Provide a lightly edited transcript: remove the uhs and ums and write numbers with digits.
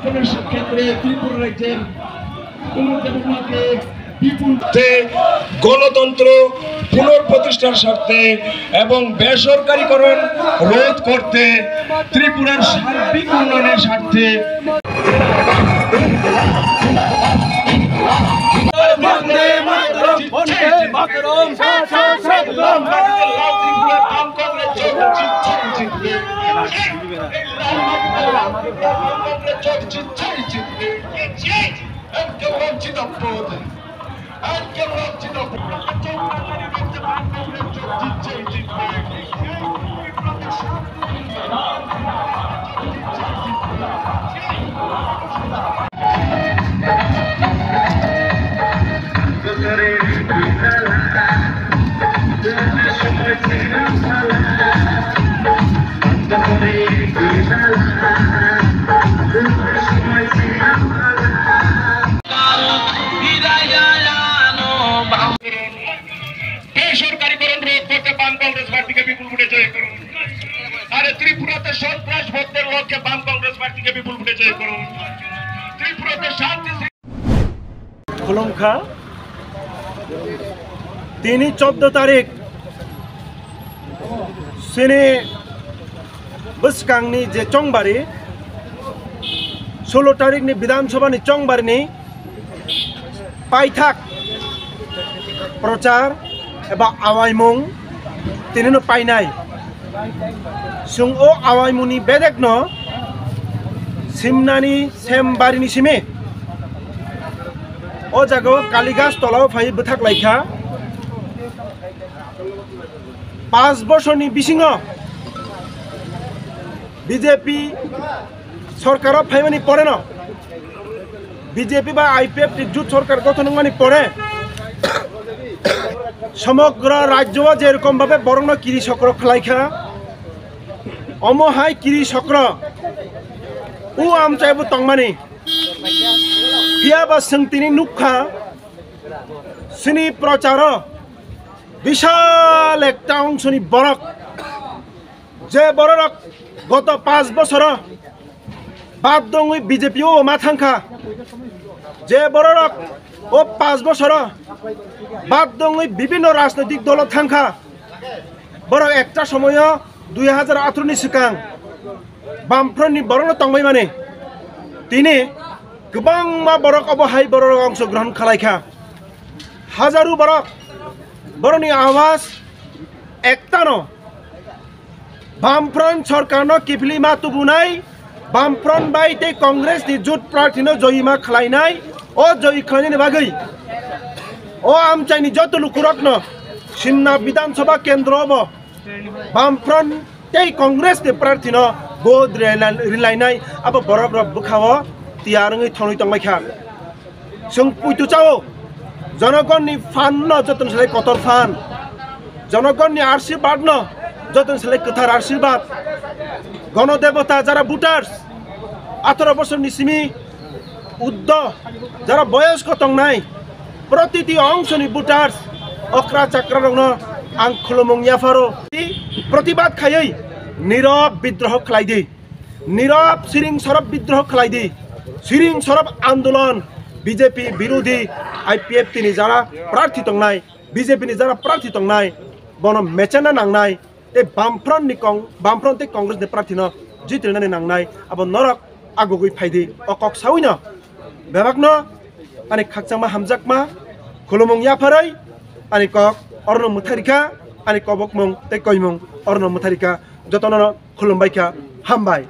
ক্ষেত্রে ত্রিপুরা রাজ্যের দেববর্মাকে গণতন্ত্র পুনঃপ্রতিষ্ঠার স্বার্থে এবং বেসরকারীকরণ রোধ করতে ত্রিপুরার সার্বিক উন্নয়নের স্বার্থে ত্রিপুরাতে সন্ত্রাস ভোটের লক্ষ্যে বাম কংগ্রেস পার্টিকে বিপুল ভোটে জয় করুন। ত্রিপুরাতে শান্তি Khlaikha 14 तारिख sini Beskangni je Chongbari 16 तारिख ni Bidhan Sabha ni Chongbari ni Paithak Prochar eba Awaimwng tinino Painai Sung o Awaimwng ni bedekno Simna ni Chongbari ni sime o jago Kaligas tolao phai Paithak Khlaikha 5 বছরনি বিসিংহ BJP সরকার ফাইমানি পড়ে না BJP বা IPF jute সরকার গঠন মানে পড়ে সমগ্র রাজ্য যেরকম ভাবে বরং কৃষকর Khlaikha অমহাই কৃষকর উ আমচাইবো তংমানি পিয়াবা সংতিনি নুখা সিনি প্রচার বিশাল একটা অংশনি বরক যে বরক গত 5 বছর বাদ দং বিজেপি ও মাথাংখা যে বরক ও 5 বছর বাদ দং বিভিন্ন রাজনৈতিক দল থাংখা বরক একটা সময় 2018 नि सिगां बामफ्रन्टनि बरक तंबाय माने तिनि गोबां मा बरक अबहाय बरक अंशग्रहण Khlaikha हाजारो बरक बरनि आवाज एकतानो बामफ्रन्ट सरकारनो किफिलिमा तुबुनाय बामफ्रन्ट बायते कांग्रेस नि जुट प्रार्थीनो जयिमा खालायनाय ओ जयि खालायनायनि बागै ओ आमचाइनि जत लुकुरकनो सिमना विधानसभा केन्द्र अब बामफ्रन्ट ते कांग्रेस नि प्रार्थीनो बोध रिलायनाय अब बरक बुखाव तियारङै थनै तंबायखा जों पुइतु चाओ जनगणनि फान न जतन सालाय कतर फान जनगणनि आशीर्वाद न जतन सालाय कथार आशीर्वाद गणदेवता যারা ভোটার্স 18 বছরনি সিমি উদ্দ যারা বয়স্ক তংনাই প্রতিটি অংশনি ভোটার্স অক্রা চাকরা রং आं खुलुमung याफारो प्रतिबाद खायै नीरब विद्रोह खालायदि नीरब सिरिं सरब विद्रोह खालायदि सिरिं सरब आंदोलन बीजेपी विरोधी आईपीएफ तिनि जारा प्रार्थी तंनाय बीजेपी नि जारा प्रार्थी तंनाय बन मेचना नांनाय ते बामफ्रन्ट ते कांग्रेस नि प्रार्थी न जित्रनानै नांनाय अब नरक आगुगै फायदि अकक सावैनो बेबागनो आनि खाकचामा हामजाकमा खुलुमung याफारै आनि कक Orno Mutharika, ani kobok mong, te koy mong, Orno Mutharika, jotono khulumbaika, hambai.